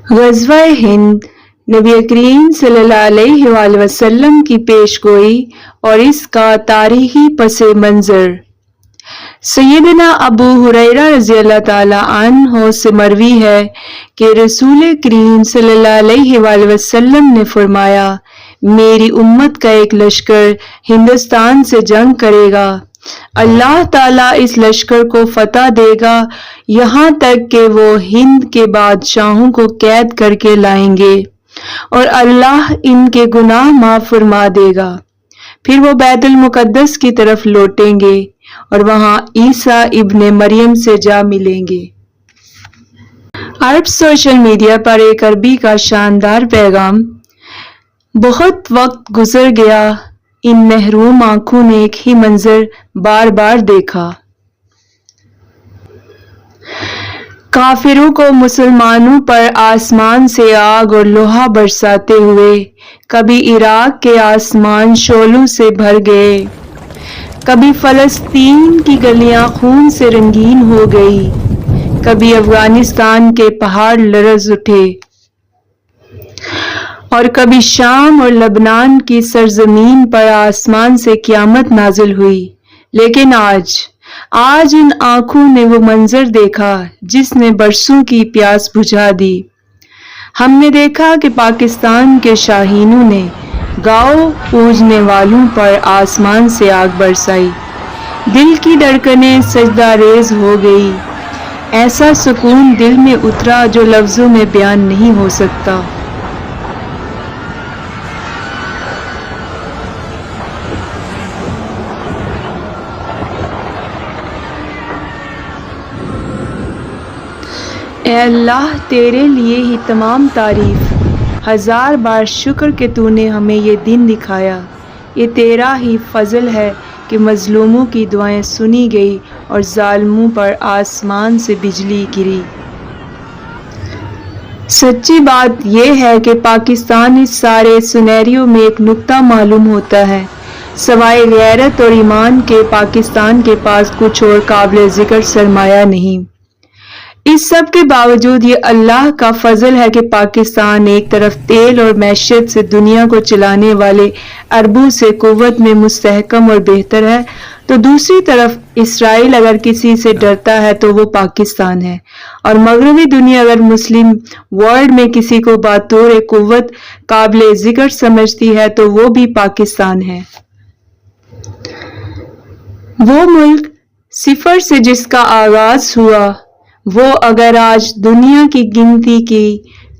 غزوہ ہند نبی کریم صلی اللہ علیہ وآلہ وسلم کی پیش گوئی اور اس کا تاریخی پس منظر۔ سیدنا ابو ہریرہ رضی اللہ تعالی عنہ سے مروی ہے کہ رسول کریم صلی اللہ علیہ وآلہ وسلم نے فرمایا، میری امت کا ایک لشکر ہندوستان سے جنگ کرے گا، اللہ تعالیٰ اس لشکر کو فتح دے گا یہاں تک کہ وہ ہند کے بادشاہوں کو قید کر کے لائیں گے اور اللہ ان کے گناہ معاف فرما دے گا۔ پھر وہ بیت المقدس کی طرف لوٹیں گے اور وہاں عیسیٰ ابن مریم سے جا ملیں گے۔ عرب سوشل میڈیا پر ایک عربی کا شاندار پیغام۔ بہت وقت گزر گیا، ان محروم آنکھوں نے ایک ہی منظر بار بار دیکھا۔ کافروں کو مسلمانوں پر آسمان سے آگ اور لوہا برساتے ہوئے کبھی عراق کے آسمان شعلوں سے بھر گئے، کبھی فلسطین کی گلیاں خون سے رنگین ہو گئی، کبھی افغانستان کے پہاڑ لرز اٹھے اور کبھی شام اور لبنان کی سرزمین پر آسمان سے قیامت نازل ہوئی۔ لیکن آج ان آنکھوں نے وہ منظر دیکھا جس نے برسوں کی پیاس بجھا دی۔ ہم نے دیکھا کہ پاکستان کے شاہینوں نے گاؤں پوجنے والوں پر آسمان سے آگ برسائی، دل کی دھڑکنیں سجدہ ریز ہو گئی، ایسا سکون دل میں اترا جو لفظوں میں بیان نہیں ہو سکتا۔ اے اللہ، تیرے لیے ہی تمام تعریف، ہزار بار شکر کہ تو نے ہمیں یہ دن دکھایا۔ یہ تیرا ہی فضل ہے کہ مظلوموں کی دعائیں سنی گئی اور ظالموں پر آسمان سے بجلی گری۔ سچی بات یہ ہے کہ پاکستان اس سارے سینیریو میں ایک نقطہ معلوم ہوتا ہے۔ سوائے غیرت اور ایمان کے پاکستان کے پاس کچھ اور قابل ذکر سرمایہ نہیں۔ اس سب کے باوجود یہ اللہ کا فضل ہے کہ پاکستان ایک طرف تیل اور معیشت سے دنیا کو چلانے والے عربوں سے قوت میں مستحکم اور بہتر ہے، تو دوسری طرف اسرائیل اگر کسی سے ڈرتا ہے تو وہ پاکستان ہے، اور مغربی دنیا اگر مسلم ورلڈ میں کسی کو بطور قوت قابل ذکر سمجھتی ہے تو وہ بھی پاکستان ہے۔ وہ ملک صفر سے جس کا آغاز ہوا، وہ اگر آج دنیا کی گنتی کی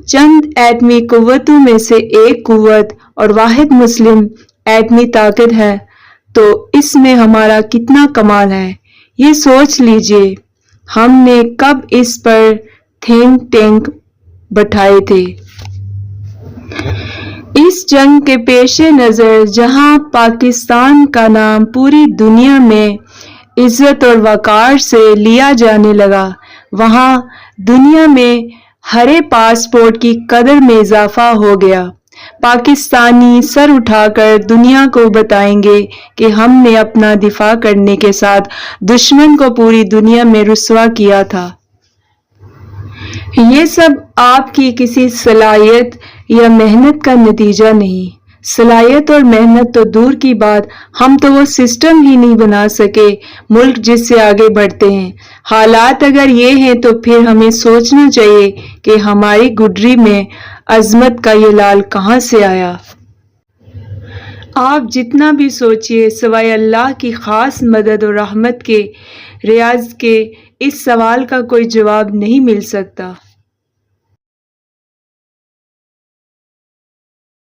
چند ایٹمی قوتوں میں سے ایک قوت اور واحد مسلم ایٹمی طاقت ہے تو اس میں ہمارا کتنا کمال ہے، یہ سوچ لیجئے۔ ہم نے کب اس پر تھنک ٹینک بٹھائے تھے؟ اس جنگ کے پیش نظر جہاں پاکستان کا نام پوری دنیا میں عزت اور وقار سے لیا جانے لگا، وہاں دنیا میں ہرے پاسپورٹ کی قدر میں اضافہ ہو گیا۔ پاکستانی سر اٹھا کر دنیا کو بتائیں گے کہ ہم نے اپنا دفاع کرنے کے ساتھ دشمن کو پوری دنیا میں رسوا کیا تھا۔ یہ سب آپ کی کسی صلاحیت یا محنت کا نتیجہ نہیں۔ صلاحیت اور محنت تو دور کی بات، ہم تو وہ سسٹم ہی نہیں بنا سکے ملک جس سے آگے بڑھتے ہیں۔ حالات اگر یہ ہیں تو پھر ہمیں سوچنا چاہیے کہ ہماری گڈری میں عظمت کا یہ لال کہاں سے آیا۔ آپ جتنا بھی سوچئے، سوائے اللہ کی خاص مدد اور رحمت کے ریاض کے اس سوال کا کوئی جواب نہیں مل سکتا۔